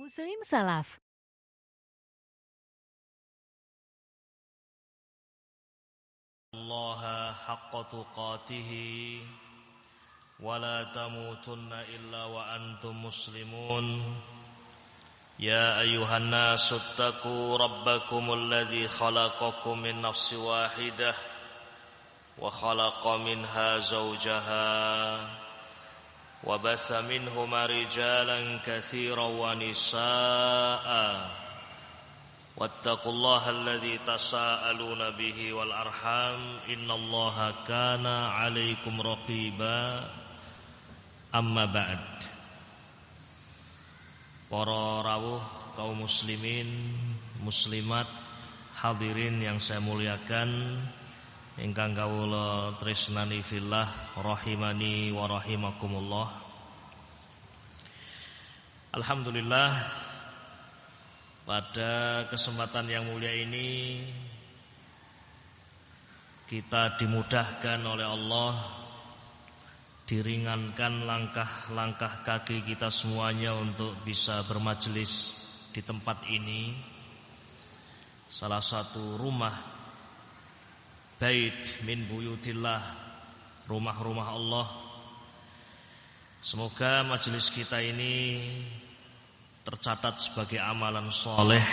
Muslim Salaf. Allah haqqa tuqatihi wa la tamutunna illa wa antum muslimun. Ya ayyuhan nasu ittaqu rabbakumul ladzi khalaqakum min nafsin wahidah wa khalaqa minha zawjaha wa batha minhuma rijalan katsiran wa nisaa'a wattaqullaha alladzi tasaaluna bihi wal arham innallaha kana 'alaikum raqiba. Amma ba'd. Para rawuh kaum muslimin muslimat hadirin yang saya muliakan, ingkang kawula tresnani fillah rahimani wa rahimakumullah. Alhamdulillah, pada kesempatan yang mulia ini kita dimudahkan oleh Allah, diringankan langkah-langkah kaki kita semuanya untuk bisa bermajelis di tempat ini, salah satu rumah bait min buyutillah, rumah-rumah Allah. Semoga majelis kita ini tercatat sebagai amalan soleh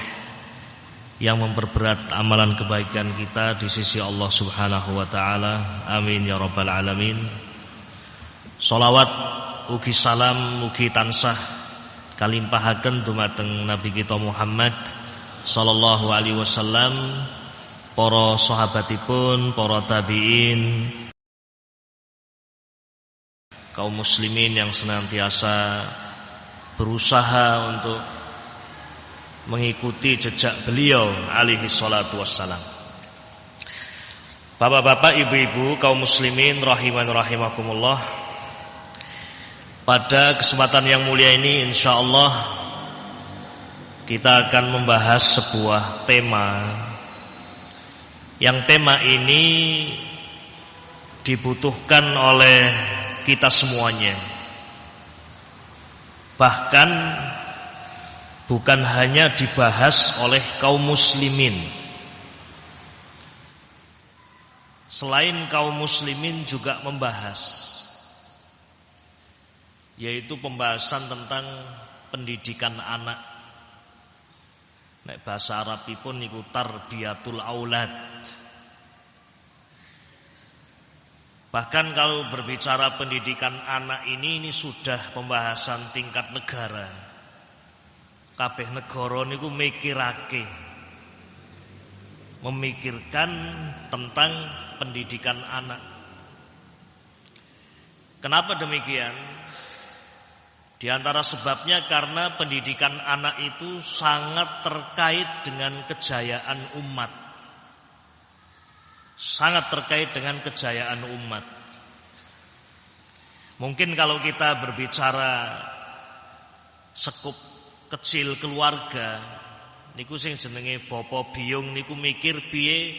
yang memperberat amalan kebaikan kita di sisi Allah Subhanahu wa ta'ala. Amin ya rabbal alamin. Sholawat ugi salam ugi tansah kalimpahaken dumateng Nabi kita Muhammad sallallahu alaihi wasallam, para sahabatipun, para tabi'in, kaum muslimin yang senantiasa berusaha untuk mengikuti jejak beliau alaihi salatu wassalam. Bapak-bapak, ibu-ibu, kaum muslimin rahiman rahimakumullah. Pada kesempatan yang mulia ini insyaallah kita akan membahas sebuah tema, yang tema ini dibutuhkan oleh kita semuanya. Bahkan bukan hanya dibahas oleh kaum muslimin, selain kaum muslimin juga membahas, yaitu pembahasan tentang pendidikan anak. Nek bahasa Arabipun niku tarbiyatul aulad. Bahkan kalau berbicara pendidikan anak ini sudah pembahasan tingkat negara. Kabeh negara niku memikirkan tentang pendidikan anak. Kenapa demikian? Di antara sebabnya karena pendidikan anak itu sangat terkait dengan kejayaan umat. Sangat terkait dengan kejayaan umat. Mungkin kalau kita berbicara sekup kecil keluarga, niku sing jenenge bapa biyung niku mikir piye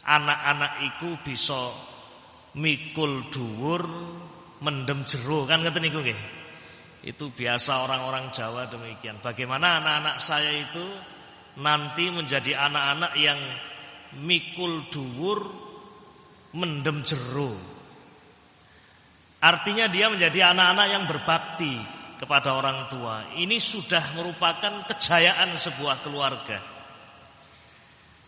anak-anak iku bisa mikul dhuwur mendem jero, kan ngoten niku nggih. Itu biasa orang-orang Jawa demikian. Bagaimana anak-anak saya itu nanti menjadi anak-anak yang mikul dhuwur mendem jero. Artinya dia menjadi anak-anak yang berbakti kepada orang tua. Ini sudah merupakan kejayaan sebuah keluarga.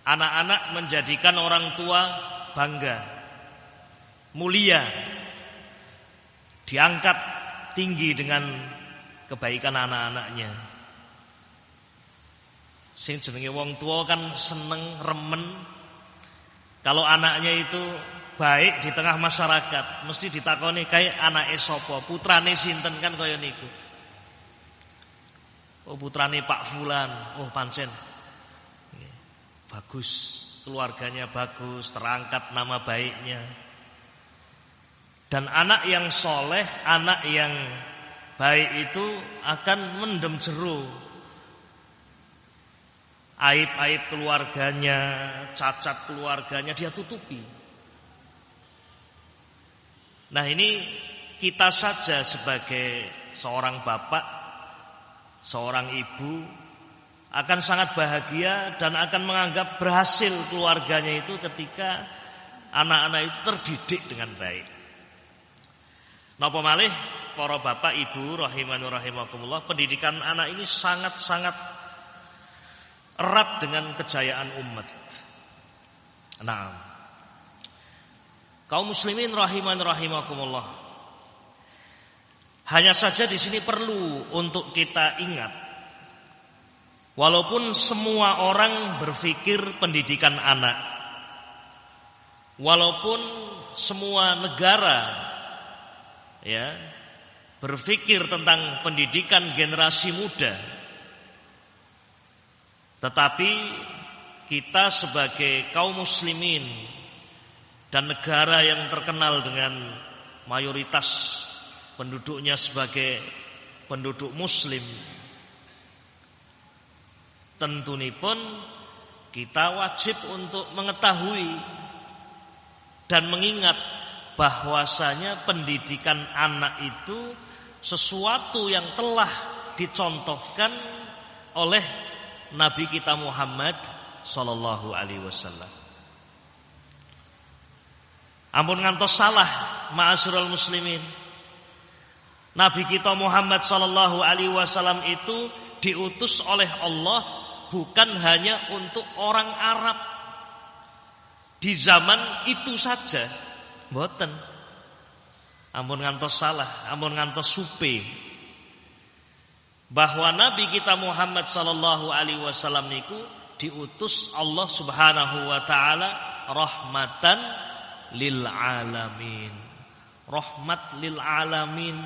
Anak-anak menjadikan orang tua bangga, mulia, diangkat tinggi dengan kebaikan anak-anaknya. Sing jenenge wong tua kan seneng remen kalau anaknya itu baik di tengah masyarakat, mesti ditakoni kae anake sapa, putrane sinten, kan kaya niku. Oh, putrane Pak Fulan. Oh, pancen bagus, keluarganya bagus, terangkat nama baiknya. Dan anak yang soleh, anak yang baik itu akan mendem jero aib-aib keluarganya, cacat keluarganya, dia tutupi. Nah, ini kita saja sebagai seorang bapak seorang ibu akan sangat bahagia dan akan menganggap berhasil keluarganya itu ketika anak-anak itu terdidik dengan baik. Napa malih para bapak ibu rahimani rahimakumullah, pendidikan anak ini sangat-sangat erat dengan kejayaan umat. Nah, kaum muslimin rahimani rahimakumullah, hanya saja di sini perlu untuk kita ingat, walaupun semua orang berpikir pendidikan anak, walaupun semua negara berpikir tentang pendidikan generasi muda, tetapi kita sebagai kaum muslimin dan negara yang terkenal dengan mayoritas penduduknya sebagai penduduk muslim, tentunipun kita wajib untuk mengetahui dan mengingat bahwasanya pendidikan anak itu sesuatu yang telah dicontohkan oleh Nabi kita Muhammad sallallahu alaihi wasallam. Ampun ngantos salah ma'asyiral muslimin. Nabi kita Muhammad sallallahu alaihi wasallam itu diutus oleh Allah bukan hanya untuk orang Arab di zaman itu saja, mboten. Ampun ngantos salah, ampun ngantos supe. Bahwa Nabi kita Muhammad sallallahu alaihi wasallam niku diutus Allah Subhanahu wa taala rahmatan lil alamin. Rahmat lil alamin.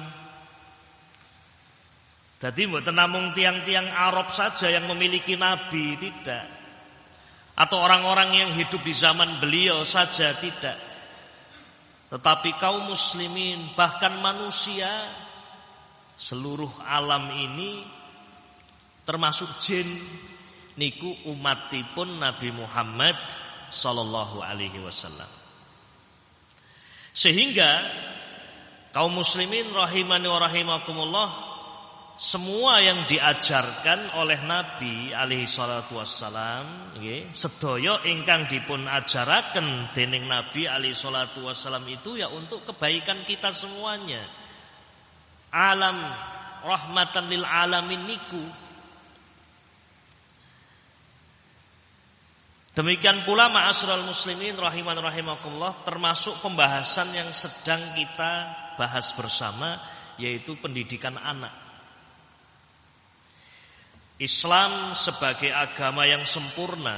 Jadi mboten namung tiang-tiang Arab saja yang memiliki nabi, tidak. Atau orang-orang yang hidup di zaman beliau saja, tidak. Tetapi kaum muslimin, bahkan manusia, seluruh alam ini termasuk jin niku umatipun Nabi Muhammad sallallahu alaihi wasallam. Sehingga kaum muslimin rahimani wa rahimakumullah, semua yang diajarkan oleh Nabi alaihi salatu wassalam nggih, sedaya ingkang dipun ajaraken dening Nabi alaihi salatu wassalam itu ya untuk kebaikan kita semuanya. Alam rahmatan lil alamin niku. Demikian pula ma'asyiral muslimin rahiman rahimakumullah, termasuk pembahasan yang sedang kita bahas bersama, yaitu pendidikan anak. Islam sebagai agama yang sempurna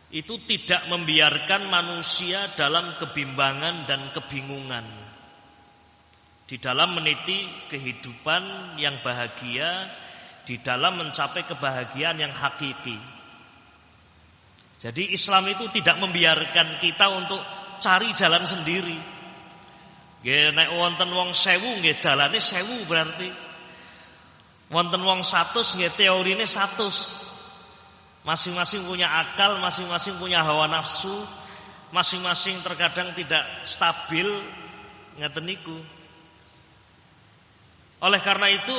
itu tidak membiarkan manusia dalam kebimbangan dan kebingungan di dalam meniti kehidupan yang bahagia, di dalam mencapai kebahagiaan yang hakiki. Jadi Islam itu tidak membiarkan kita untuk cari jalan sendiri. Nggih nek wonten wong 1000 nggih dalane 1000 berarti. Wonten wong 100 nggih teorine 100. Masing-masing punya akal, masing-masing punya hawa nafsu, masing-masing terkadang tidak stabil, ngeten niku. Oleh karena itu,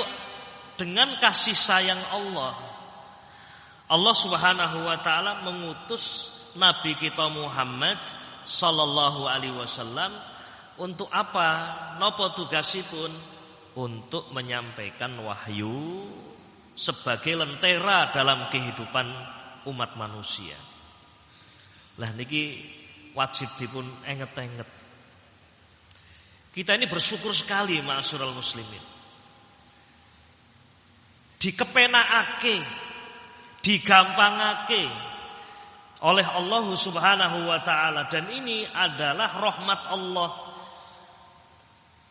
dengan kasih sayang Allah Subhanahu wa taala mengutus Nabi kita Muhammad sallallahu alaihi wasallam untuk apa? Napa tugasipun? Untuk menyampaikan wahyu sebagai lentera dalam kehidupan umat manusia. Lah niki wajib dipun enget-enget. Kita ini bersyukur sekali ma'asyiral muslimin. Dikepenakake, digampangake oleh Allah Subhanahu wa taala, dan ini adalah rahmat Allah.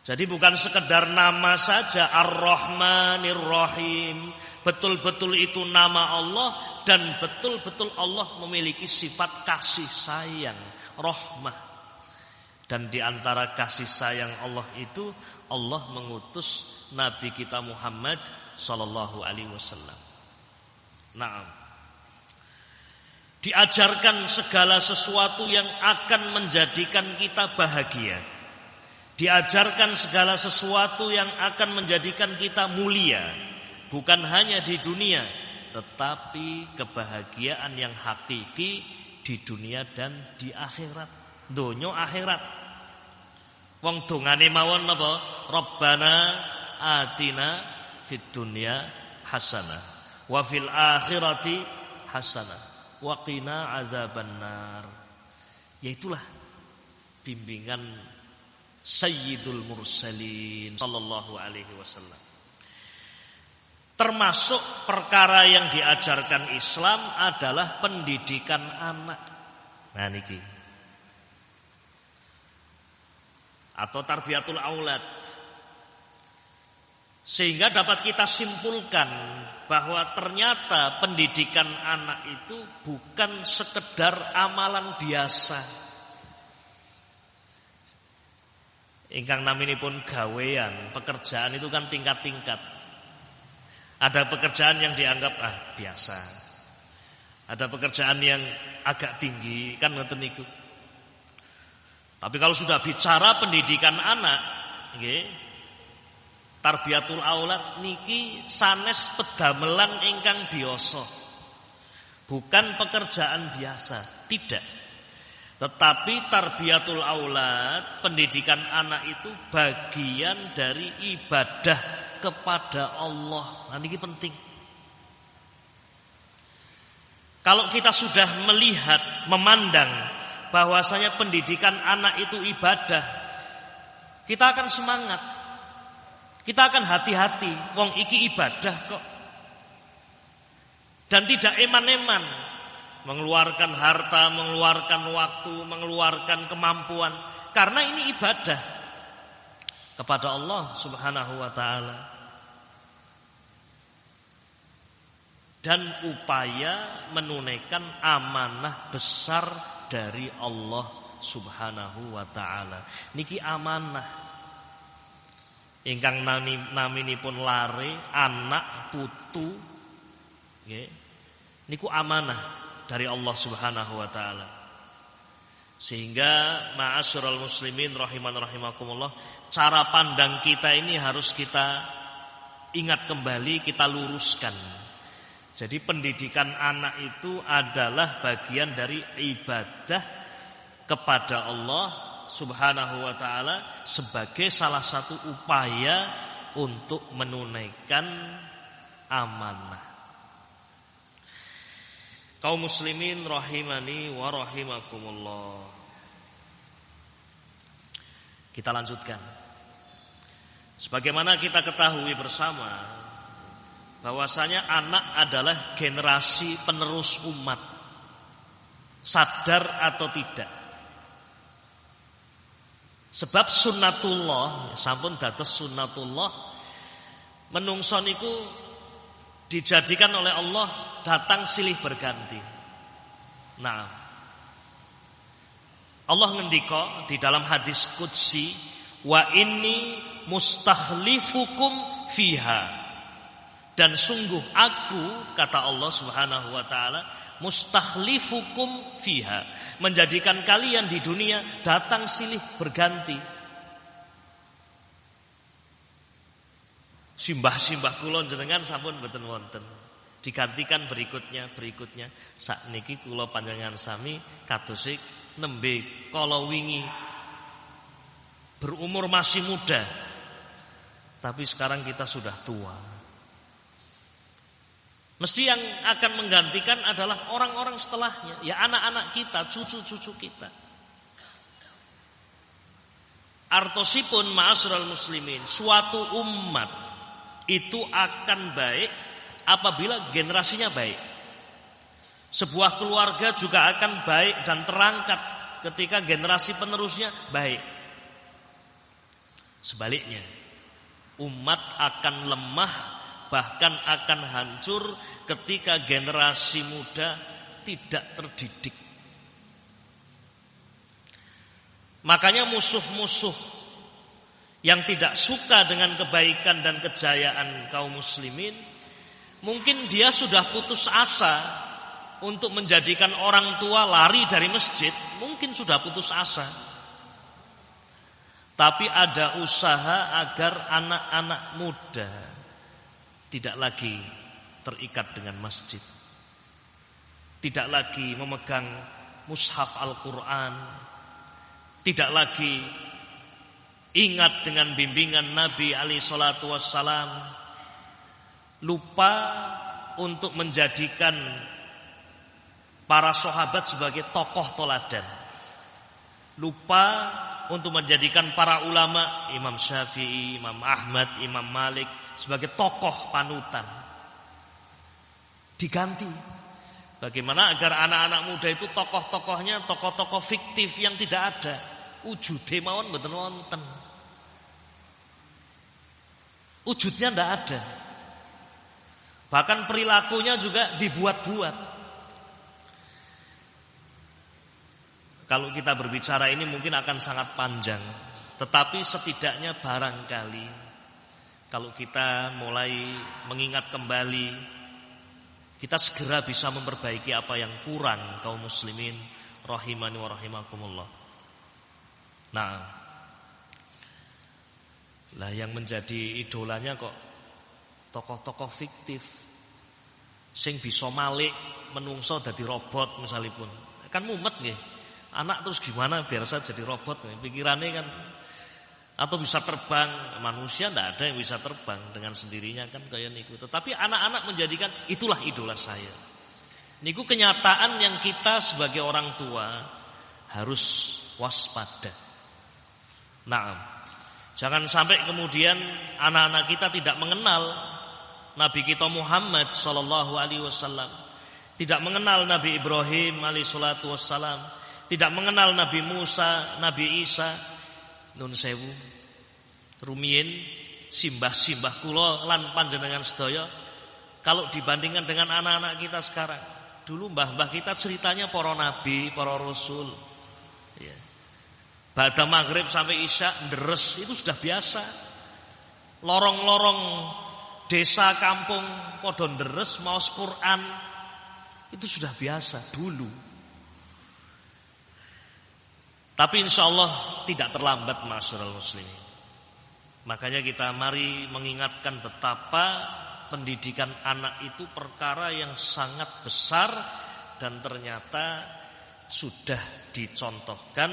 Jadi bukan sekedar nama saja, Ar-Rahmanir Rahim. Betul-betul itu nama Allah, dan betul-betul Allah memiliki sifat kasih sayang, rahmah. Dan di antara kasih sayang Allah itu, Allah mengutus Nabi kita Muhammad sallallahu alaihi wasallam. Naam. Diajarkan segala sesuatu yang akan menjadikan kita bahagia. Diajarkan segala sesuatu yang akan menjadikan kita mulia. bukan hanya di dunia, tetapi kebahagiaan yang hakiki di dunia dan di akhirat. Donya akhirat. Wong dongane mawon napa? Rabbana atina fid dunya hasanah wa fil akhirati hasanah wa qina adzabannar. Yaitulah bimbingan Sayyidul Mursalin sallallahu alaihi wasallam. Termasuk perkara yang diajarkan Islam adalah pendidikan anak. Nah niki. Atau tarbiyatul aulad. Sehingga dapat kita simpulkan bahwa ternyata pendidikan anak itu bukan sekedar amalan biasa. Ingkang naminipun gawean, pekerjaan itu kan tingkat-tingkat. Ada pekerjaan yang dianggap biasa. Ada pekerjaan yang agak tinggi, kan ngoten niku. Tapi kalau sudah bicara pendidikan anak, nggih, tarbiyatul aulad niki sanes pedamelan ingkang biasa. Bukan pekerjaan biasa, tidak. Tetapi tarbiyatul aulad, pendidikan anak itu bagian dari ibadah kepada Allah. Nah, ini penting. Kalau kita sudah melihat, memandang bahwasanya pendidikan anak itu ibadah, kita akan semangat. Kita akan hati-hati, wong iki ibadah kok. Dan tidak eman-eman mengeluarkan harta, mengeluarkan waktu, mengeluarkan kemampuan, karena ini ibadah kepada Allah Subhanahu wa taala. Dan upaya menunaikan amanah besar dari Allah Subhanahu wa taala. Niki amanah ingkang naminipun lare anak putu nggih. Niku amanah dari Allah Subhanahu wa taala. Sehingga ma'asyiral muslimin rahimakumullah, cara pandang kita ini harus kita ingat kembali, kita luruskan. Jadi pendidikan anak itu adalah bagian dari ibadah kepada Allah Subhanahu wa taala sebagai salah satu upaya untuk menunaikan amanah. Kaum muslimin rahimani wa rahimakumullah. Kita lanjutkan. Sebagaimana kita ketahui bersama bahwasanya anak adalah generasi penerus umat. Sadar atau tidak. Sebab sunnatullah, sampun dados sunnatullah, menungso niku dijadikan oleh Allah datang silih berganti. Nah, Allah ngendika di dalam hadis qudsi, wa inni mustakhlifukum fiha. Dan sungguh aku, kata Allah Subhanahu wa taala, mustakhlifukum fiha, menjadikan kalian di dunia datang silih berganti. Simbah-simbah kula jenengan sampun mboten wonten. Digantikan berikutnya. Sakniki kula panjenengan sami kadosik nembe kala wingi berumur masih muda. Tapi sekarang kita sudah tua. Mesti yang akan menggantikan adalah orang-orang setelahnya, ya anak-anak kita, cucu-cucu kita. Artosipun ma'asyiral muslimin, suatu umat itu akan baik apabila generasinya baik. Sebuah keluarga juga akan baik dan terangkat ketika generasi penerusnya baik. Sebaliknya, umat akan lemah, bahkan akan hancur ketika generasi muda tidak terdidik. Makanya musuh-musuh yang tidak suka dengan kebaikan dan kejayaan kaum muslimin, mungkin dia sudah putus asa untuk menjadikan orang tua lari dari masjid, mungkin sudah putus asa. Tapi ada usaha agar anak-anak muda tidak lagi terikat dengan masjid, tidak lagi memegang mushaf Al-Quran, tidak lagi ingat dengan bimbingan Nabi alaihi salatu wassalam, lupa untuk menjadikan para sahabat sebagai tokoh teladan, lupa untuk menjadikan para ulama, Imam Syafi'i, Imam Ahmad, Imam Malik sebagai tokoh panutan. Diganti. Bagaimana agar anak-anak muda itu tokoh-tokohnya tokoh-tokoh fiktif yang tidak ada, wujude mawon mboten wonten. Wujudnya tidak ada. Bahkan perilakunya juga dibuat-buat. Kalau kita berbicara ini mungkin akan sangat panjang, tetapi setidaknya barangkali kalau kita mulai mengingat kembali, kita segera bisa memperbaiki apa yang kurang kaum muslimin rahimani wa rahimakumullah. Nah, lah yang menjadi idolanya kok tokoh-tokoh fiktif sing bisa malik menungso dadi robot misalipun. Kan mumet nggih. Anak terus gimana biar saya jadi robot, pikirannya kan, atau bisa terbang. Manusia tidak ada yang bisa terbang dengan sendirinya kan kayak niku. Tetapi anak-anak menjadikan itulah idola saya. Niku kenyataan yang kita sebagai orang tua harus waspada. Nah, jangan sampai kemudian anak-anak kita tidak mengenal Nabi kita Muhammad sallallahu alaihi wasallam, tidak mengenal Nabi Ibrahim alaihi salatu wassalam, tidak mengenal Nabi Musa, Nabi Isa. Nun sewu rumiyin simbah-simbah kula lan panjenengan sedaya, kalau dibandingkan dengan anak-anak kita sekarang, dulu mbah-mbah kita ceritanya para nabi, para rasul. Ya. Ba'da maghrib sampai isya deres itu sudah biasa. Lorong-lorong desa kampung padha deres maos Quran itu sudah biasa dulu. Tapi insya Allah tidak terlambat masyarul muslimin. Makanya kita mari mengingatkan betapa pendidikan anak itu perkara yang sangat besar dan ternyata sudah dicontohkan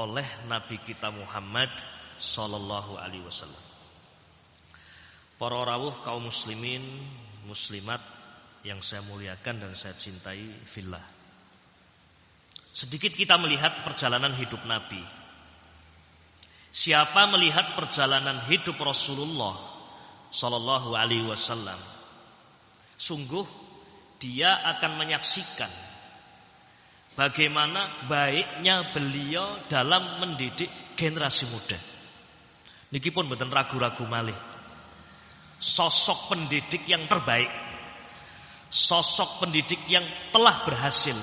oleh Nabi kita Muhammad sallallahu alaihi wasallam. Para rawuh kaum muslimin muslimat yang saya muliakan dan saya cintai fillah. Sedikit kita melihat perjalanan hidup Nabi. Siapa melihat perjalanan hidup Rasulullah sallallahu alaihi wasallam, sungguh dia akan menyaksikan bagaimana baiknya beliau dalam mendidik generasi muda. Niki pun mboten ragu-ragu malih. Sosok pendidik yang terbaik, sosok pendidik yang telah berhasil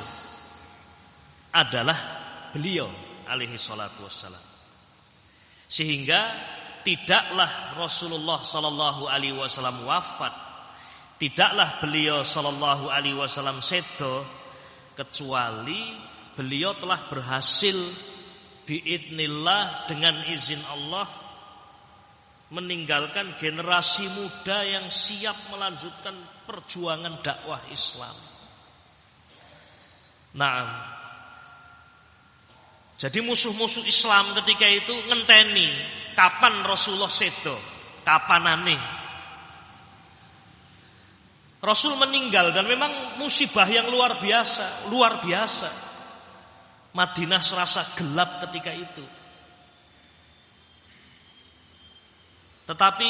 adalah beliau alaihi salatu wassalam. Sehingga tidaklah Rasulullah sallallahu alaihi wasallam wafat, tidaklah beliau sallallahu alaihi wasallam sedo, kecuali beliau telah berhasil biidznillah dengan izin Allah meninggalkan generasi muda yang siap melanjutkan perjuangan dakwah Islam. Naam. Jadi musuh-musuh Islam ketika itu ngenteni kapan Rasulullah sedo, kapanane. Rasul meninggal dan memang musibah yang luar biasa, luar biasa. Madinah serasa gelap ketika itu. Tetapi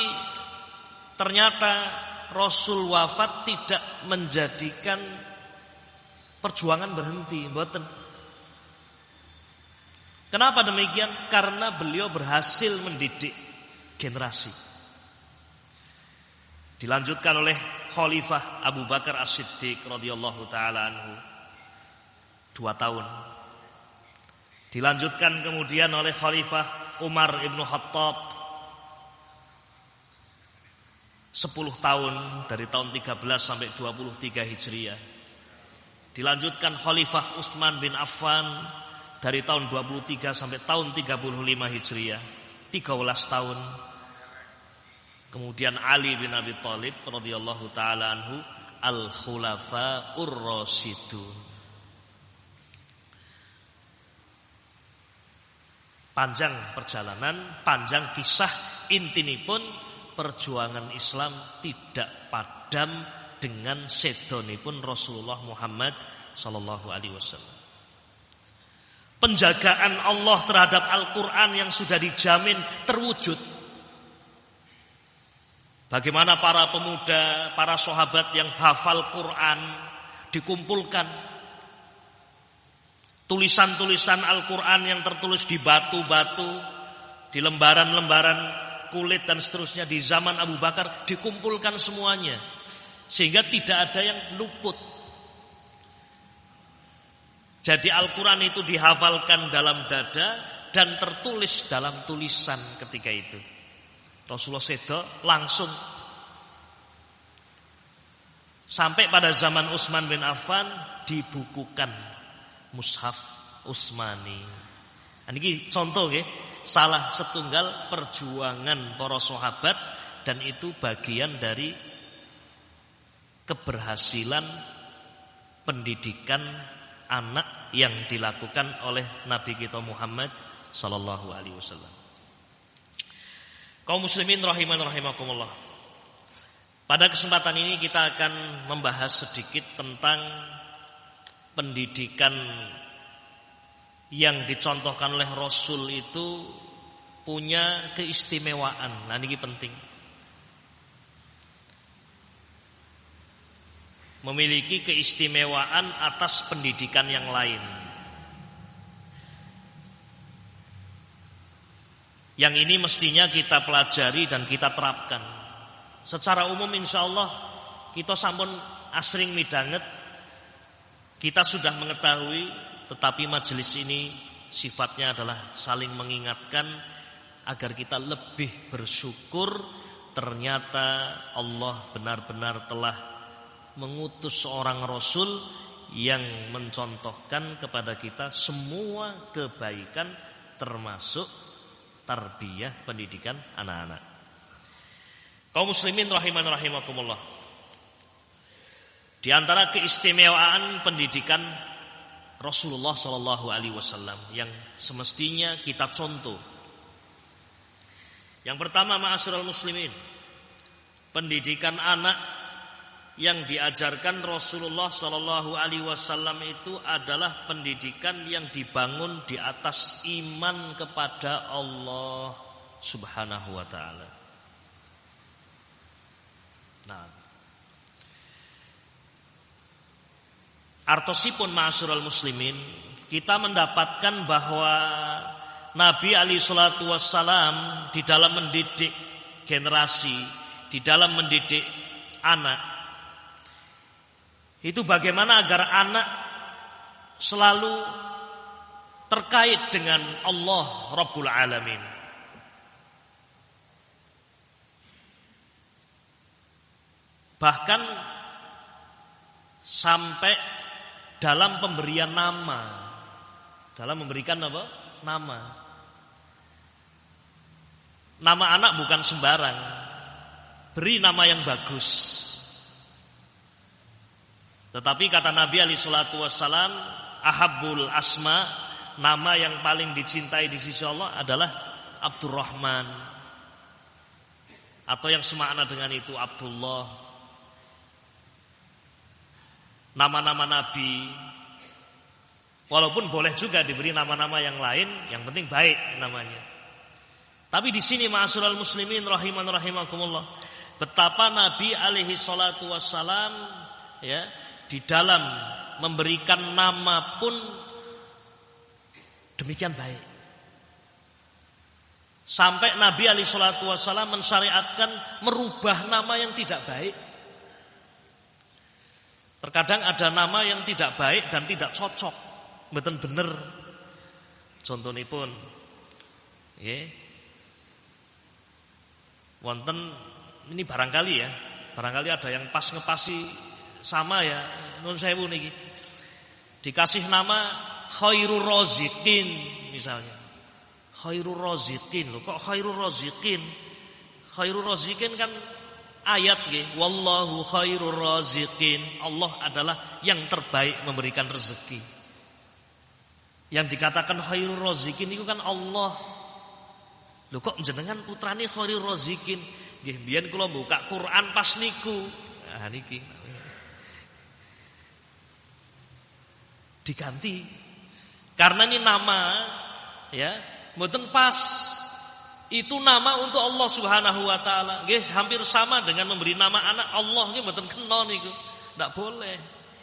ternyata Rasul wafat tidak menjadikan perjuangan berhenti, mboten. Kenapa demikian? Karena beliau berhasil mendidik generasi. Dilanjutkan oleh Khalifah Abu Bakar As-Siddiq radhiyallahu taala anhu 2 tahun. Dilanjutkan kemudian oleh Khalifah Umar ibn Khattab 10 tahun dari tahun 13 sampai 23 Hijriah. Dilanjutkan Khalifah Utsman bin Affan dari tahun 23 sampai tahun 35 Hijriah, 13 tahun. Kemudian Ali bin Abi Thalib radhiyallahu taala anhu, al-khulafa'ur rasyidun. Panjang perjalanan, panjang kisah, intinipun perjuangan Islam tidak padam dengan sedonipun Rasulullah Muhammad sallallahu alaihi wasallam. Penjagaan Allah terhadap Al-Qur'an yang sudah dijamin terwujud. Bagaimana para pemuda, para sahabat yang hafal Quran dikumpulkan, tulisan-tulisan Al-Quran yang tertulis di batu-batu, di lembaran-lembaran kulit dan seterusnya di zaman Abu Bakar dikumpulkan semuanya, sehingga tidak ada yang luput. Jadi Al-Quran itu dihafalkan dalam dada dan tertulis dalam tulisan ketika itu. Rasulullah sedo langsung. Sampai pada zaman Utsman bin Affan dibukukan Mushaf Utsmani. Ini contoh nggih, salah setunggal perjuangan para sahabat, dan itu bagian dari keberhasilan pendidikan anak yang dilakukan oleh Nabi kita Muhammad sallallahu alaihi wasallam. Kaum muslimin rahiman rahimakumullah. Pada kesempatan ini kita akan membahas sedikit tentang pendidikan yang dicontohkan oleh Rasul itu punya keistimewaan. Nah, ini penting. Memiliki keistimewaan atas pendidikan yang lain. Yang ini mestinya kita pelajari dan kita terapkan. Secara umum insyaallah kita sampun asring midanget, kita sudah mengetahui, tetapi majelis ini sifatnya adalah saling mengingatkan agar kita lebih bersyukur. Ternyata Allah benar-benar telah mengutus seorang Rasul yang mencontohkan kepada kita semua kebaikan, termasuk tarbiyah pendidikan anak-anak. Kaum muslimin rahiman rahimakumullah. Di antara keistimewaan pendidikan Rasulullah sallallahu alaihi wasallam yang semestinya kita contoh. Yang pertama, ma'asyiral muslimin, pendidikan anak yang diajarkan Rasulullah sallallahu alaihi wasallam itu adalah pendidikan yang dibangun di atas iman kepada Allah Subhanahu wa taala. Nah, artosipun ma'asyiral muslimin, kita mendapatkan bahwa Nabi alaihi salatu wassalam di dalam mendidik generasi, di dalam mendidik anak, itu bagaimana agar anak selalu terkait dengan Allah Rabbul Alamin. Bahkan sampai dalam pemberian nama. Dalam memberikan apa? Nama. Nama anak bukan sembarang. Beri nama yang bagus. Tetapi kata Nabi alaihi salatu wassalam, ahabbul asma, nama yang paling dicintai di sisi Allah adalah Abdurrahman, atau yang semakna dengan itu Abdullah. Nama-nama Nabi, walaupun boleh juga diberi nama-nama yang lain, yang penting baik namanya. Tapi di sini ma'asyiral muslimin rahiman rahimakumullah, betapa Nabi alaihi salatu wassalam ya, di dalam memberikan nama pun demikian baik. Sampai Nabi alaihi salatu wassalam mensyariatkan merubah nama yang tidak baik. Terkadang ada nama yang tidak baik dan tidak cocok, mboten bener. Contonipun nggih, wonten ini barangkali ya, barangkali ada yang pas ngepasi sama ya, nun sewu niki. Dikasih nama Khairur Raziqin misalnya. Khairur Raziqin, loh kok Khairur Raziqin? Khairur raziqin kan ayat nggih, wallahu khairur raziqin. Allah adalah yang terbaik memberikan rezeki. Yang dikatakan khairur raziqin itu kan Allah. Lho kok jenengan putrane khairur raziqin? Nggih, biyen kula buka Quran pas niku. Nah niki. Diganti. Karena ini nama ya, mboten pas. Itu nama untuk Allah Subhanahu wa taala. Nggih, hampir sama dengan memberi nama anak Allah nggih mboten kena niku. Ndak boleh.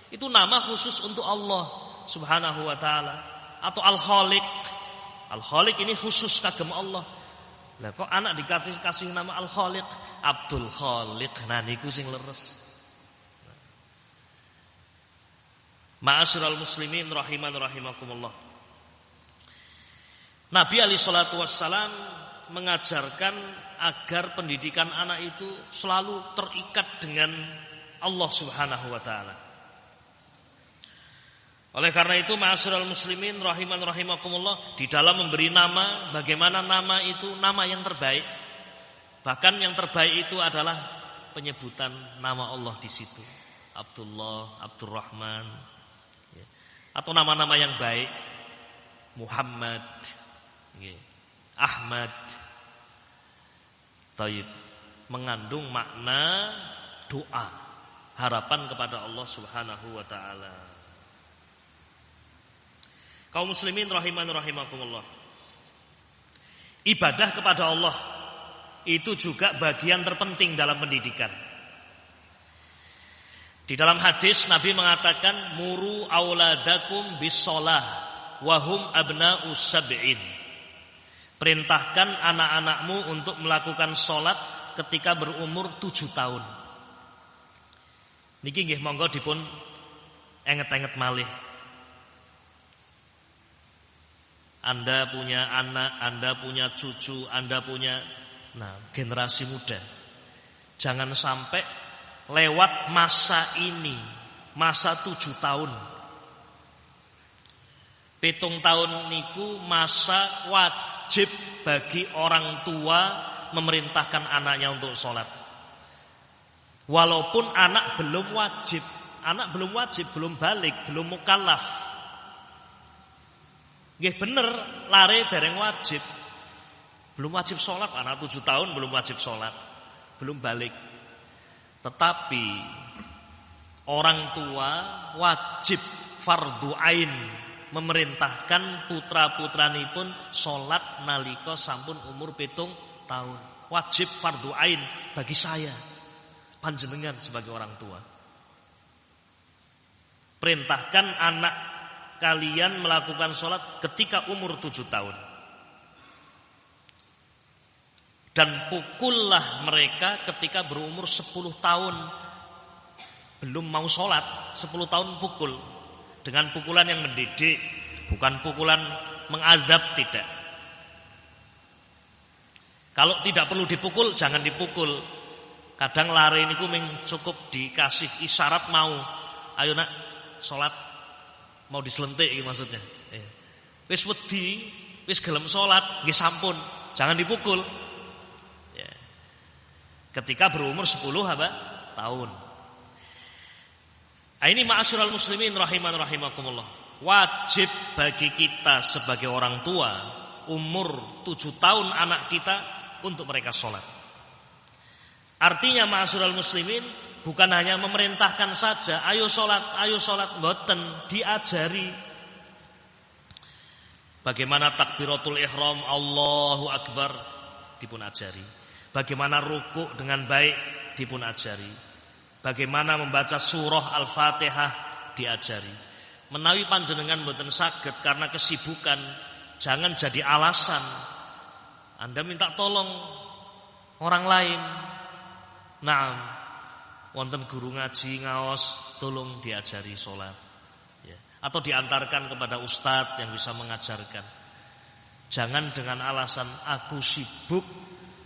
Itu nama khusus untuk Allah Subhanahu wa taala. Atau Al-Khaliq. Al-Khaliq ini khusus kagem Allah. Lah kok anak dikasih nama Al-Khaliq, Abdul Khaliq. Nah niku sing leres. Ma'asyiral muslimin rahiman rahimakumullah. Nabi alaihi salatu wassalam mengajarkan agar pendidikan anak itu selalu terikat dengan Allah Subhanahu wa taala. Oleh karena itu ma'asyiral muslimin rahiman rahimakumullah, di dalam memberi nama, bagaimana nama itu nama yang terbaik. Bahkan yang terbaik itu adalah penyebutan nama Allah di situ. Abdullah, Abdurrahman, atau nama-nama yang baik, Muhammad, Ahmad, Taib, mengandung makna doa, harapan kepada Allah Subhanahu wa taala. Kaum muslimin rahiman rahimakumullah. Ibadah kepada Allah itu juga bagian terpenting dalam pendidikan. Di dalam hadis Nabi mengatakan muru auladakum bis-shalah wa hum abna'us sab'in. Perintahkan anak-anakmu untuk melakukan salat ketika berumur 7 tahun. Niki nggih monggo dipun enget-enget malih. Anda punya anak, Anda punya cucu, Anda punya generasi muda. Jangan sampai lewat masa ini, masa 7 tahun. 7 tahun niku masa wajib bagi orang tua memerintahkan anaknya untuk sholat. Walaupun anak belum wajib, belum balik, belum mukallaf. Nggih bener, lare dereng wajib. Belum wajib sholat, anak 7 tahun belum wajib sholat, belum balik. Tetapi orang tua wajib fardu ain memerintahkan putra-putranipun sholat nalika sampun umur 7 tahun. Wajib fardu ain bagi saya, panjenengan sebagai orang tua. Perintahkan anak kalian melakukan sholat ketika umur 7 tahun. Dan pukullah mereka ketika berumur 10 tahun. Belum mau sholat, 10 tahun pukul. Dengan pukulan yang mendidik, bukan pukulan mengadab, tidak. Kalau tidak perlu dipukul, jangan dipukul. Kadang lari ini cukup dikasih isyarat mau. Ayo nak, sholat. Mau diselentik maksudnya. Wis wedi, wis gelem salat, nggih sampun, jangan dipukul. Ya. Ketika berumur 10 tahun. Ini ma'asyiral muslimin rahiman rahimakumullah. Wajib bagi kita sebagai orang tua umur 7 tahun anak kita untuk mereka salat. Artinya ma'asyiral muslimin bukan hanya memerintahkan saja, ayo sholat, mboten, diajari. Bagaimana takbiratul ihram, Allahu Akbar, dipun ajari. Bagaimana rukuk dengan baik, dipun ajari. Bagaimana membaca surah Al-Fatihah, diajari. Menawi panjenengan mboten saged karena kesibukan, jangan jadi alasan. Anda minta tolong orang lain. Wonten guru ngaji ngaos, tolong diajari sholat, ya. Atau diantarkan kepada ustadz yang bisa mengajarkan. Jangan dengan alasan aku sibuk,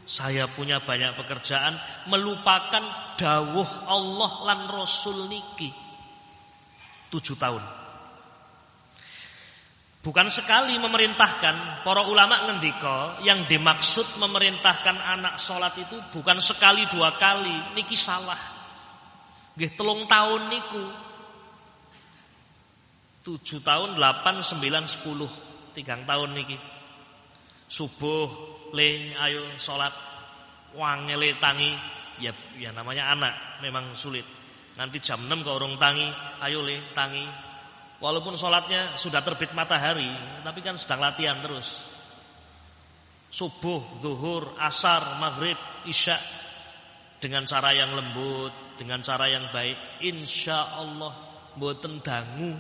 saya punya banyak pekerjaan, melupakan dawuh Allah lan Rasul niki. 7 tahun. Bukan sekali memerintahkan. Para ulama ngendika yang dimaksud memerintahkan anak sholat itu bukan sekali 2 kali. Niki salah. Nggih 3 tahun niku. 7 tahun, 8, 9, 10. 3 tahun niki. Subuh le ayo sholat. Wangele tangi. Ya namanya anak memang sulit. Nanti jam 6 ke urung tangi. Ayo le tangi. Walaupun sholatnya sudah terbit matahari, tapi kan sedang latihan terus. Subuh, zuhur, asar, maghrib, isya, dengan cara yang lembut, dengan cara yang baik, insya Allah mboten dangu.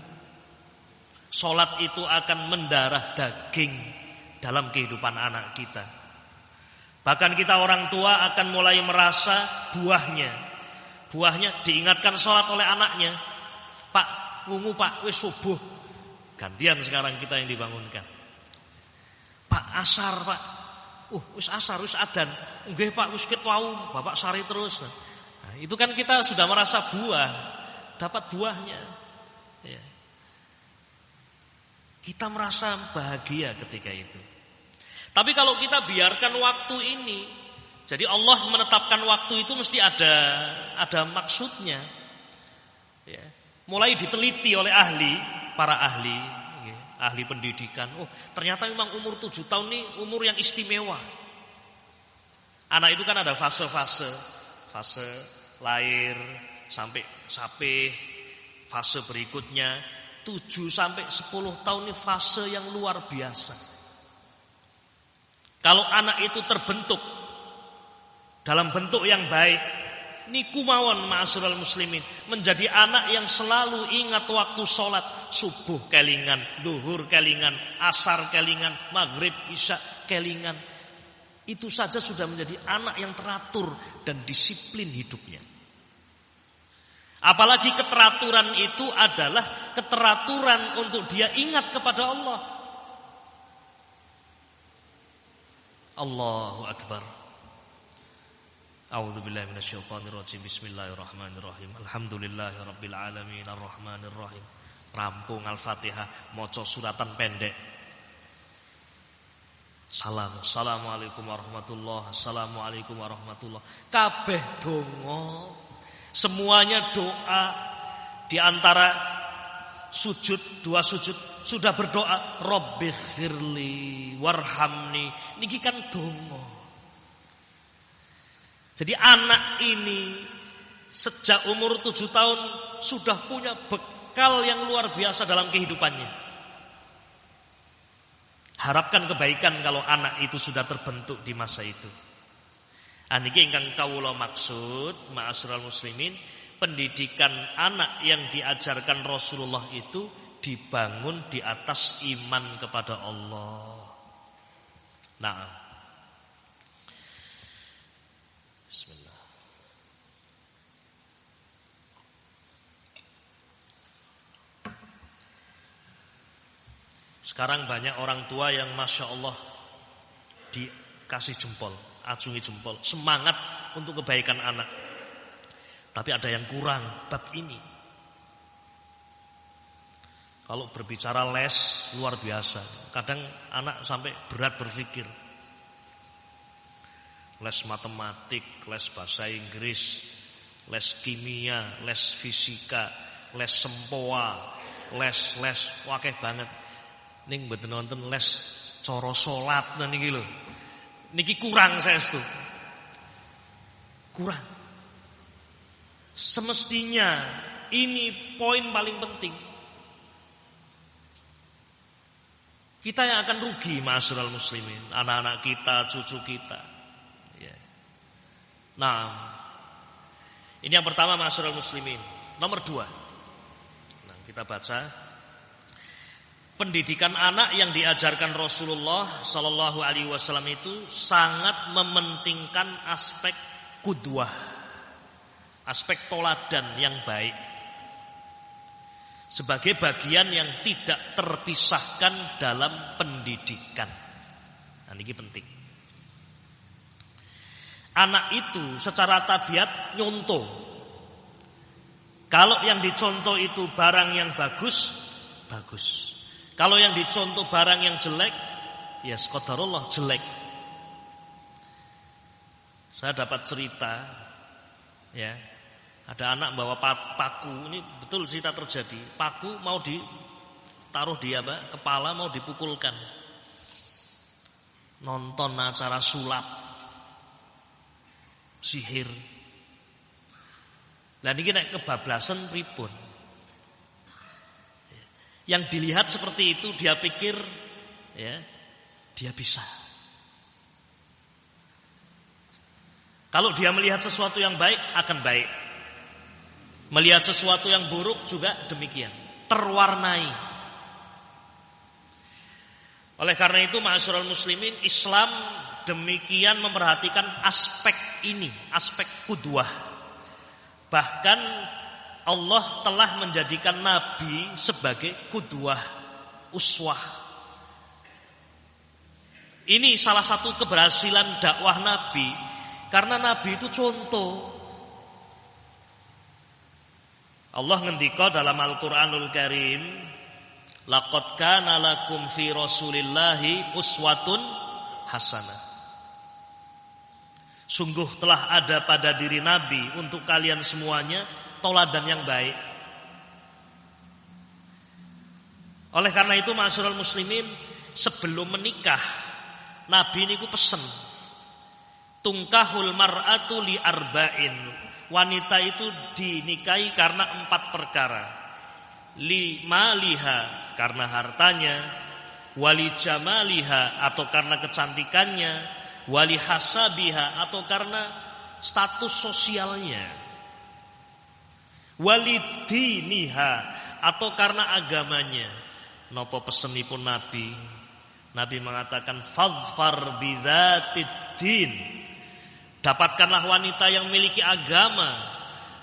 Sholat itu akan mendarah daging dalam kehidupan anak kita. Bahkan kita orang tua akan mulai merasa buahnya diingatkan sholat oleh anaknya. Pak, wungu Pak, wis subuh. Gantian sekarang kita yang dibangunkan. Pak, asar Pak. Wis asar, wis adzan. Nggih Pak, wis ket wau, Bapak sari terus. Nah, itu kan kita sudah merasa dapat buahnya. Ya. Kita merasa bahagia ketika itu. Tapi kalau kita biarkan waktu ini, jadi Allah menetapkan waktu itu mesti ada maksudnya. Ya. Mulai diteliti oleh para ahli pendidikan. Ternyata memang umur 7 tahun ini umur yang istimewa. Anak itu kan ada fase-fase. Fase lahir sampai sapih, fase berikutnya 7 sampai 10 tahun ini fase yang luar biasa. Kalau anak itu terbentuk dalam bentuk yang baik, niku mawon ma'asyiral muslimin, menjadi anak yang selalu ingat waktu sholat. Subuh kelingan, zuhur kelingan, asar kelingan, maghrib, isya kelingan. Itu saja sudah menjadi anak yang teratur dan disiplin hidupnya. Apalagi keteraturan itu adalah keteraturan untuk dia ingat kepada Allah. Allahu Akbar. A'udzubillahi minasyaitonirrajim. Bismillahirrahmanirrahim. Alhamdulillahirabbil alamin arrahmanirrahim. Rampung Al-Fatihah, maca suratan pendek. Assalamualaikum warahmatullahi. Assalamualaikum warahmatullahi. Kabeh donga. Semuanya doa. Di antara sujud, 2 sujud sudah berdoa, Rabbighfirli warhamni. Niki kan donga. Jadi anak ini sejak umur 7 tahun sudah punya bekal yang luar biasa dalam kehidupannya. Harapkan kebaikan kalau anak itu sudah terbentuk di masa itu. Niki ingkang kawula maksud ma'asyiral muslimin, pendidikan anak yang diajarkan Rasulullah itu dibangun di atas iman kepada Allah. Nah, bismillah. Sekarang banyak orang tua yang Masya Allah dikasih jempol, acungi jempol, semangat untuk kebaikan anak. Tapi ada yang kurang bab ini. Kalau berbicara les luar biasa. Kadang anak sampai berat berpikir. Les matematik, les bahasa Inggris, les kimia, les fisika, les sempoa, les wakeh banget. Ning mboten nonton les cara salat niki lho. Niki kurang saestu. Kurang. Semestinya ini poin paling penting. Kita yang akan rugi ma'asyiral muslimin, anak-anak kita, cucu kita. Nah, ini yang pertama ma'asyiral muslimin. Nomor 2. Nah, kita baca pendidikan anak yang diajarkan Rasulullah sallallahu alaihi wasallam itu sangat mementingkan aspek qudwah, aspek toladan yang baik sebagai bagian yang tidak terpisahkan dalam pendidikan. Nah, ini penting. Anak itu secara tabiat nyontoh. Kalau yang dicontoh itu barang yang bagus, bagus. Kalau yang dicontoh barang yang jelek, ya qadarullah jelek. Saya dapat cerita, ya, ada anak bawa paku, ini betul cerita terjadi. Paku mau ditaruh di kepala, mau dipukulkan. Nonton acara sulap, sihir. Lah niki nek kebablasan pripun? Yang dilihat seperti itu dia pikir, ya, dia bisa. Kalau dia melihat sesuatu yang baik akan baik. Melihat sesuatu yang buruk juga demikian. Terwarnai. Oleh karena itu ma'asyiral muslimin, Islam demikian memperhatikan aspek ini, aspek qudwah. Bahkan Allah telah menjadikan Nabi sebagai qudwah, uswah. Ini salah satu keberhasilan dakwah Nabi, karena Nabi itu contoh. Allah ngendika dalam Al-Qur'anul Karim, laqad kana lakum fi Rasulillahi uswatun hasanah. Sungguh telah ada pada diri Nabi untuk kalian semuanya tauladan yang baik. Oleh karena itu ma'asyiral muslimin, sebelum menikah Nabi niku pesen, tungkahul mar'atu li arba'in. Wanita itu dinikahi karena 4 perkara. Li maliha, karena hartanya, wali jamaliha, atau karena kecantikannya, wali hasabiha, atau karena status sosialnya, walidiniha, atau karena agamanya. Nopo pesenipun Nabi? Nabi mengatakan fadfar bidzatid din. Dapatkanlah wanita yang memiliki agama,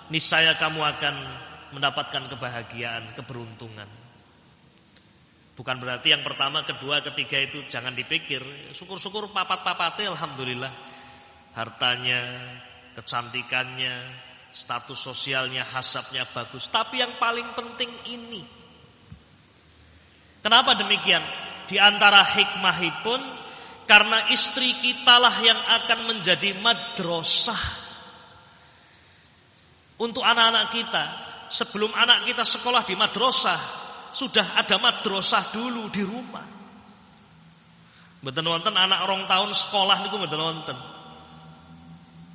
niscaya kamu akan mendapatkan kebahagiaan, keberuntungan. Bukan berarti yang pertama, kedua, ketiga itu jangan dipikir. Syukur-syukur papat-papatnya alhamdulillah. Hartanya, kecantikannya, status sosialnya, hasabnya bagus. Tapi yang paling penting ini. Kenapa demikian? Di antara hikmahipun, karena istri kitalah yang akan menjadi madrasah untuk anak-anak kita. Sebelum anak kita sekolah di madrasah, sudah ada madrasah dulu di rumah. Mboten wonten anak 2 tahun sekolah niku mboten wonten.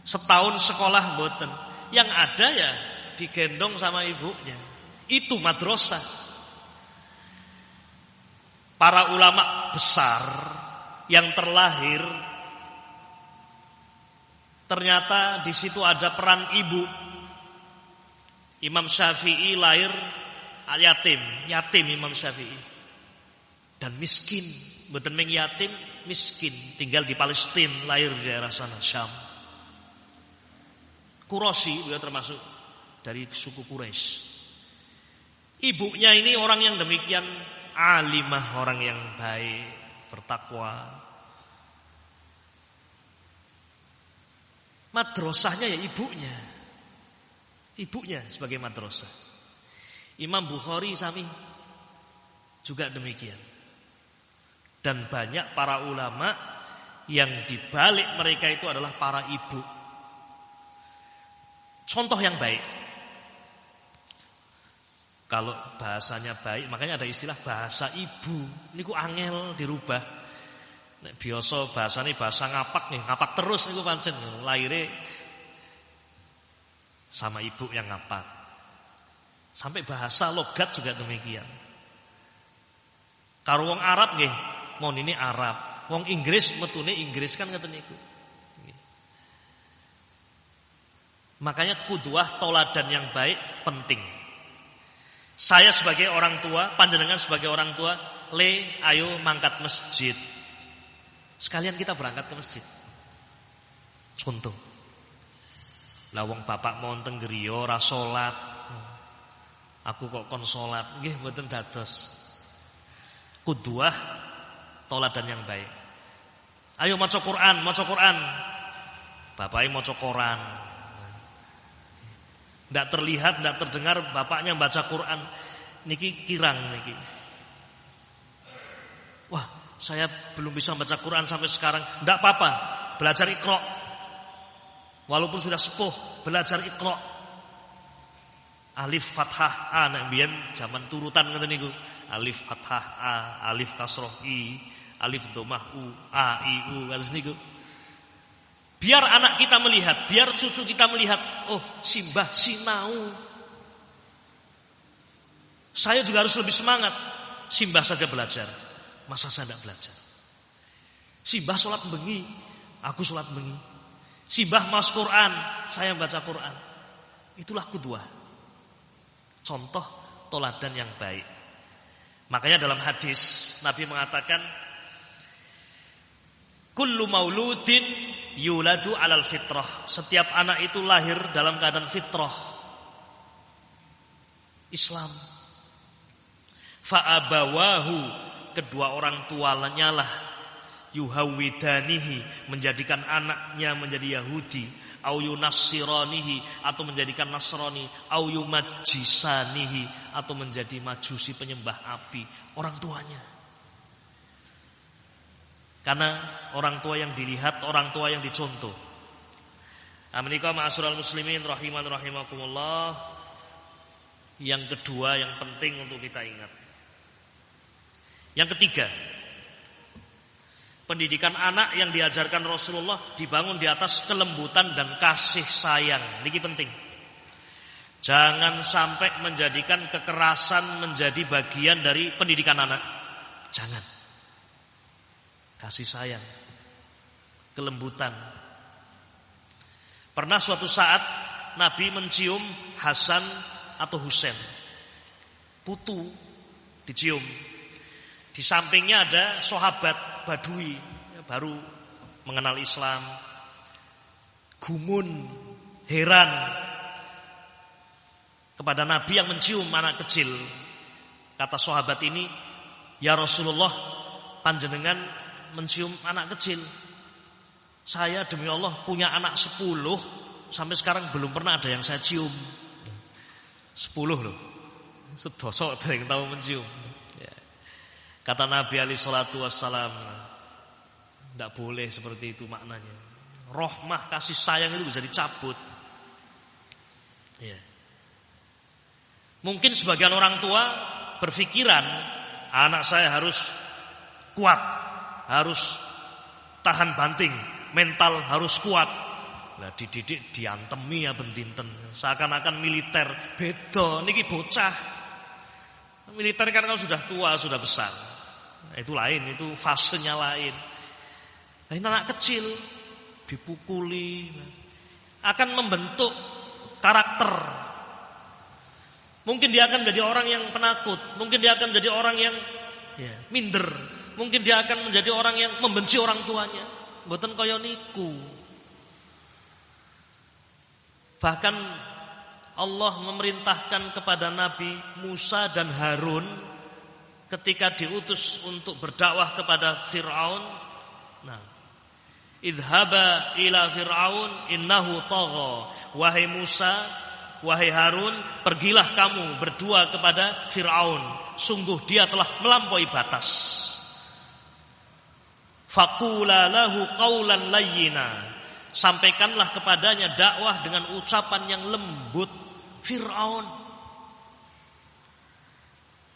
Setahun sekolah mboten. Yang ada ya digendong sama ibunya. Itu madrasah. Para ulama besar yang terlahir, ternyata di situ ada peran ibu. Imam Syafi'i lahir yatim Imam Syafi'i. Dan miskin, mboten mung yatim, miskin, tinggal di Palestina, lahir di daerah sana Syam. Quraisy, beliau termasuk dari suku Quraisy. Ibunya ini orang yang demikian alimah, orang yang baik, bertakwa. Madrasahnya ya ibunya sebagai madrasah. Imam Bukhari sami juga demikian. Dan banyak para ulama yang dibalik mereka itu adalah para ibu. Contoh yang baik. Kalau bahasanya baik, makanya ada istilah bahasa ibu. Niku angel dirubah. Nek biasa bahasane bahasa ngapak nih, ngapak terus niku pancen lahire sama ibu yang ngapak. Sampai bahasa logat juga demikian. Karo wong Arab nggih, mon ini Arab. Wong Inggris metune Inggris kan ngoten niku. Makanya qudwah tauladan yang baik penting. Saya sebagai orang tua, panjenengan sebagai orang tua, ayo mangkat masjid. Sekalian kita berangkat ke masjid. Contoh. Lah wong bapak mau teng griya ora salat. Aku kok kon salat. Nggih mboten dados. Qudwah tauladan yang baik. Ayo maca Quran. Bapake maca Quran. Tidak terlihat, tidak terdengar bapaknya baca Quran. Niki kirang niki. Wah, saya belum bisa membaca Quran sampai sekarang. Tidak apa-apa, belajar Iqra. Walaupun sudah sepuh, belajar Iqra. Alif fathah A, nek mbiyen zaman turutan ngoten niku. Alif fathah A, alif kasroh I, alif dhammah U, A I U, kados niku. Biar anak kita melihat, biar cucu kita melihat, oh, simbah sinau. Saya juga harus lebih semangat. Simbah saja belajar, masa saya tidak belajar? Simbah sholat bengi, aku sholat bengi. Simbah mas Quran, saya baca Quran. Itulah qudwah, contoh toladan yang baik. Makanya dalam hadis Nabi mengatakan, kullu mauludin yuladu alal fitrah. Setiap anak itu lahir dalam keadaan fitrah Islam. Fa'abawahu, kedua orang tuanya lah, yuhawidanihi, menjadikan anaknya menjadi Yahudi, au yunassiranihi, atau menjadikan Nasrani, au yumajjisanihi, atau menjadi majusi penyembah api. Orang tuanya. Karena orang tua yang dilihat, orang tua yang dicontoh. Menika ma'asyiral muslimin rahiman rahimakumullah. Yang kedua yang penting untuk kita ingat. Yang ketiga, pendidikan anak yang diajarkan Rasulullah dibangun di atas kelembutan dan kasih sayang. Niki penting. Jangan sampai menjadikan kekerasan menjadi bagian dari pendidikan anak. Jangan. Kasih sayang, kelembutan. Pernah suatu saat Nabi mencium Hasan atau Husain, putu dicium. Di sampingnya ada sahabat Badui, baru mengenal Islam, gumun, heran kepada Nabi yang mencium anak kecil. Kata sahabat ini, ya Rasulullah, panjenengan mencium anak kecil. Saya demi Allah punya anak 10, sampai sekarang belum pernah ada yang saya cium. 10 loh, sedoso ada yang tahu mencium. Kata Nabi alaihi salatu wassalam, tidak boleh seperti itu maknanya. Rahmah, kasih sayang itu bisa dicabut. Ya. Mungkin sebagian orang tua berpikiran, anak saya harus kuat, harus tahan banting, mental harus kuat. Nah, dididik diantemi ya bendinten, seakan-akan militer. Beda niki bocah. Militer kan kalau sudah tua, sudah besar. Nah, itu lain, itu fasenya lain. Nah, ini anak kecil dipukuli akan membentuk karakter. Mungkin dia akan menjadi orang yang penakut, mungkin dia akan menjadi orang yang minder, mungkin dia akan menjadi orang yang membenci orang tuanya. Mboten kaya niku. Bahkan Allah memerintahkan kepada Nabi Musa dan Harun ketika diutus untuk berdakwah kepada Fir'aun. Nah, idhaba ila Fir'aun innahu tagha. Wahai Musa, wahai Harun, pergilah kamu berdua kepada Fir'aun. Sungguh dia telah melampaui batas. Faqula lahu qawlan layyina. Sampaikanlah kepadanya dakwah dengan ucapan yang lembut. Fir'aun.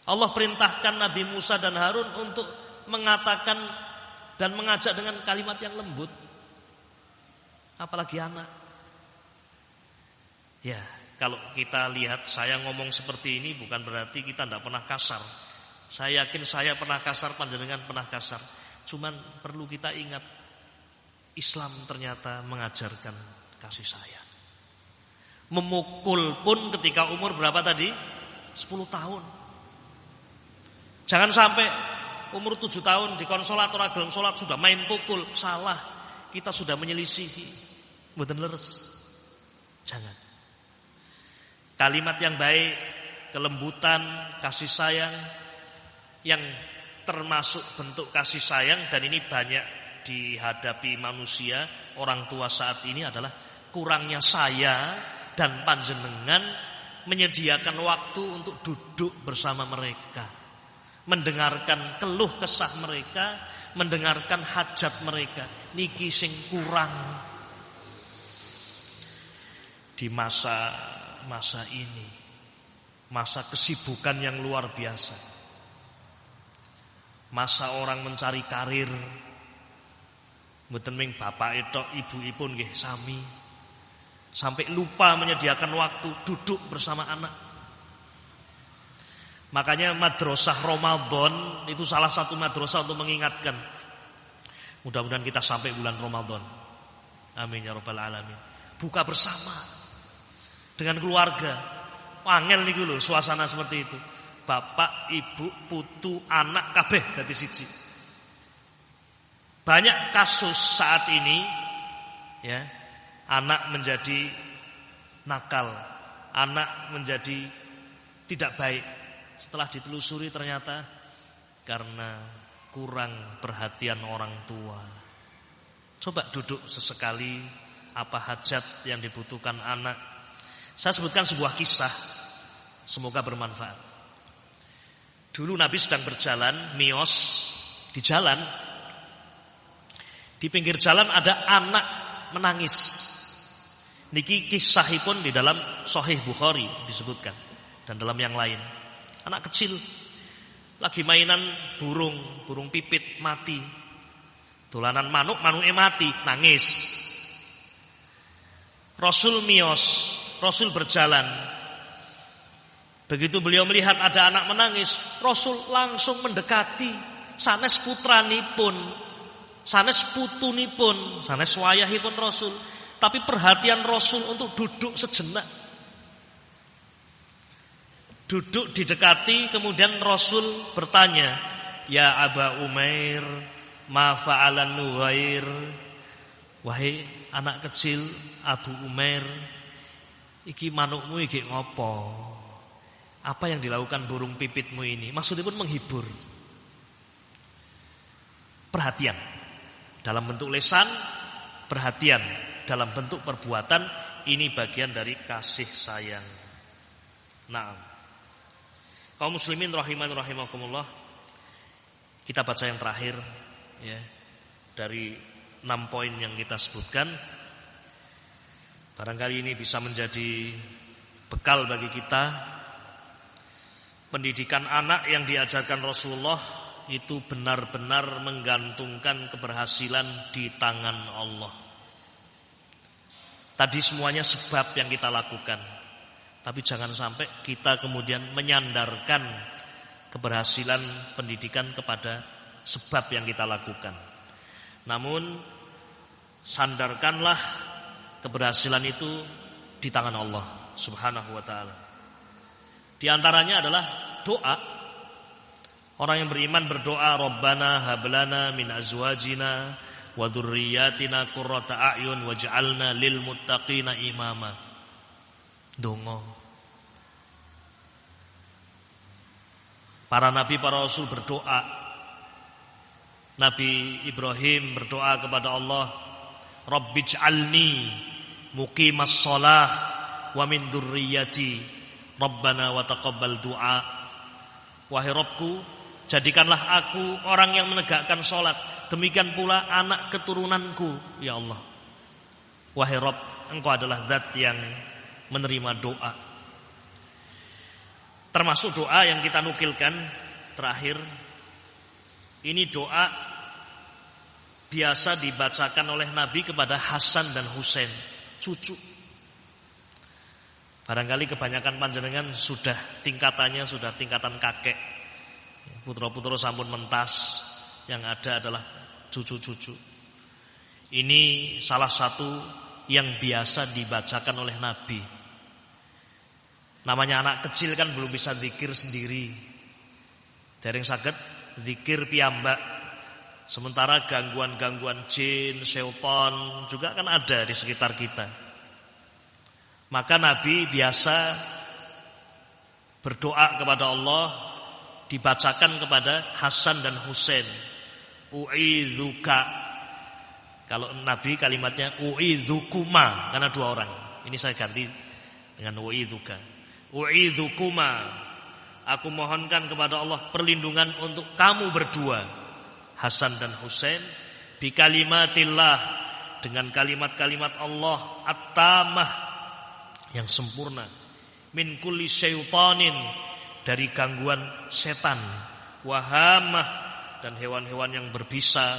Allah perintahkan Nabi Musa dan Harun untuk mengatakan dan mengajak dengan kalimat yang lembut. Apalagi anak. Ya, kalau kita lihat saya ngomong seperti ini bukan berarti kita tidak pernah kasar. Saya yakin saya pernah kasar, panjenengan pernah kasar. Cuman perlu kita ingat, Islam ternyata mengajarkan kasih sayang. Memukul pun ketika umur berapa tadi? 10 tahun. Jangan sampai umur 7 tahun di konsolat ora gelem salat sudah main pukul. Salah. Kita sudah menyelisihi. Mboten leres. Jangan. Kalimat yang baik, kelembutan, kasih sayang yang termasuk bentuk kasih sayang, dan ini banyak dihadapi manusia, orang tua saat ini adalah kurangnya saya dan panjenengan menyediakan waktu untuk duduk bersama mereka, mendengarkan keluh kesah mereka, mendengarkan hajat mereka. Niki sing kurang di masa ini, masa kesibukan yang luar biasa, masa orang mencari karir. Mboten ming bapak etok, ibu-ibu nggih sami, sampai lupa menyediakan waktu duduk bersama anak. Makanya madrasah Ramadan itu salah satu madrasah untuk mengingatkan. Mudah-mudahan kita sampai bulan Ramadan. Amin ya rabbal alamin. Buka bersama dengan keluarga. Wangel niku lho suasana seperti itu. Bapak, ibu, putu, anak kabeh dadi siji. Banyak kasus saat ini ya, anak menjadi nakal, anak menjadi tidak baik. Setelah ditelusuri ternyata karena kurang perhatian orang tua. Coba duduk sesekali, apa hajat yang dibutuhkan anak. Saya sebutkan sebuah kisah, semoga bermanfaat. Dulu Nabi sedang berjalan, miyos di jalan. Di pinggir jalan ada anak menangis. Niki kisahipun di dalam Sahih Bukhari disebutkan dan dalam yang lain. Anak kecil lagi mainan burung pipit mati. Dolanan manuke mati, nangis. Rasul miyos, Rasul berjalan. Begitu beliau melihat ada anak menangis, Rasul langsung mendekati, sanes putranipun, sanes putunipun, sanes wayahipun Rasul. Tapi perhatian Rasul untuk duduk sejenak. Duduk didekati, kemudian Rasul bertanya, "Ya Aba Umair, ma fa'alan Nuhair?" Wahai anak kecil Abu Umair, iki manukmu iki ngopo? Apa yang dilakukan burung pipitmu ini? Maksudnya pun menghibur. Perhatian dalam bentuk lisan, perhatian dalam bentuk perbuatan. Ini bagian dari kasih sayang. Nah, kaum muslimin rahiman rahimakumullah, kita baca yang terakhir ya, dari 6 poin yang kita sebutkan. Barangkali ini bisa menjadi bekal bagi kita. Pendidikan anak yang diajarkan Rasulullah itu benar-benar menggantungkan keberhasilan di tangan Allah. Tadi semuanya sebab yang kita lakukan, tapi jangan sampai kita kemudian menyandarkan keberhasilan pendidikan kepada sebab yang kita lakukan. Namun sandarkanlah keberhasilan itu di tangan Allah Subhanahu wa ta'ala. Di antaranya adalah doa. Orang yang beriman berdoa, Rabbana hablana min azwajina wa dzurriyyatina qurrata a'yun waj'alna lil muttaqina imama. Dongo. Para nabi, para rasul berdoa. Nabi Ibrahim berdoa kepada Allah, Rabbij'alni muqimas shalah wa min dzurriyyati Rabbana wa taqabbal du'a. Wahai Rabbku, jadikanlah aku orang yang menegakkan salat, demikian pula anak keturunanku ya Allah. Wahai Rabb, Engkau adalah zat yang menerima doa. Termasuk doa yang kita nukilkan terakhir, ini doa biasa dibacakan oleh Nabi kepada Hasan dan Husain, cucu. Barangkali kebanyakan panjenengan sudah tingkatannya sudah tingkatan kakek. Putra-putra sampun mentas, yang ada adalah cucu-cucu. Ini salah satu yang biasa dibacakan oleh Nabi. Namanya anak kecil kan belum bisa zikir sendiri. Dereng saged zikir piyambak. Sementara gangguan-gangguan jin, syaitan juga kan ada di sekitar kita. Maka Nabi biasa berdoa kepada Allah, dibacakan kepada Hasan dan Husain. U'idzuka. Kalau Nabi kalimatnya u'idzukuma, karena 2 orang. Ini saya ganti dengan u'idzuka. U'idzukuma Aku mohonkan kepada Allah perlindungan untuk kamu berdua, Hasan dan Husain, bi kalimatillah, dengan kalimat-kalimat Allah at-tamah, yang sempurna, min kulli syaitanin, dari gangguan setan, wahamah, dan hewan-hewan yang berbisa,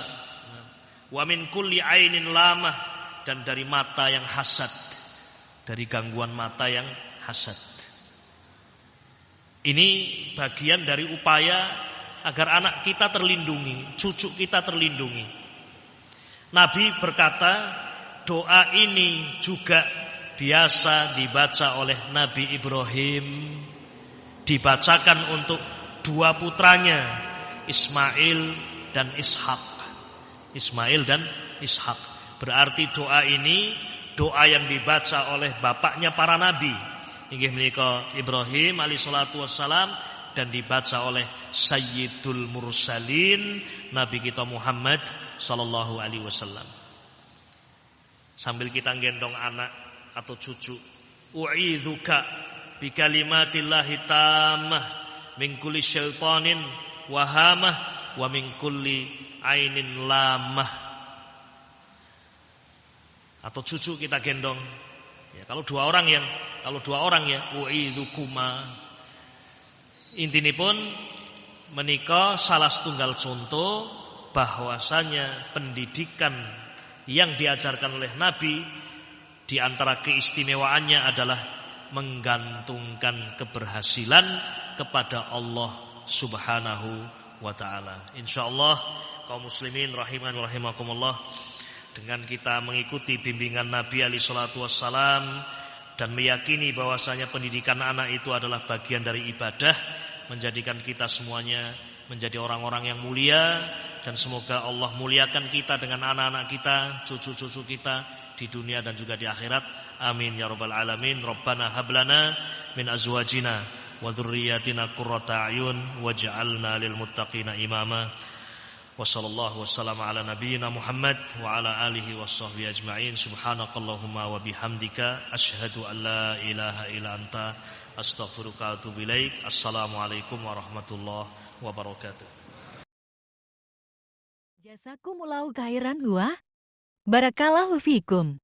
wa min kulli ainin lamah, dan dari mata yang hasad, dari gangguan mata yang hasad. Ini bagian dari upaya agar anak kita terlindungi, cucu kita terlindungi. Nabi berkata, doa ini juga biasa dibaca oleh Nabi Ibrahim, dibacakan untuk dua putranya, Ismail dan Ishak. Ismail dan Ishak. Berarti doa ini doa yang dibaca oleh bapaknya para nabi, inggih menika Ibrahim alaihi salatu wassalam, dan dibaca oleh Sayyidul Mursalin, Nabi kita Muhammad sallallahu alaihi wasallam. Sambil kita gendong anak atau cucu, u'idzuka bi kalimatillahi tammah min kulli syaitanin wahamah wa min kulli ainin lamah. Atau cucu kita gendong. Ya, kalau dua orang ya, u'idzukuma. Intinipun menika salah setunggal contoh bahwasanya pendidikan yang diajarkan oleh Nabi, di antara keistimewaannya adalah menggantungkan keberhasilan kepada Allah Subhanahu wa taala. Insyaallah kaum muslimin rahiman wa rahimakumullah, dengan kita mengikuti bimbingan Nabi alaihi salatu wassalam dan meyakini bahwasanya pendidikan anak itu adalah bagian dari ibadah, menjadikan kita semuanya menjadi orang-orang yang mulia, dan semoga Allah muliakan kita dengan anak-anak kita, cucu-cucu kita di dunia dan juga di akhirat. Amin ya rabbal alamin. Rabbana hablana min azwajina wa dzurriyyatina qurrata a'yun waj'alna lil muttaqina imama. Wa sallallahu wasallam ala nabiyyina Muhammad wa ala alihi washabbihi ajma'in. Subhanakallahumma wa bihamdika asyhadu an la ilaha illa anta astaghfiruka wa atubu ilaik. Assalamualaikum warahmatullahi wabarakatuh. Jazakumullahu khairan wa barakallahu fikum.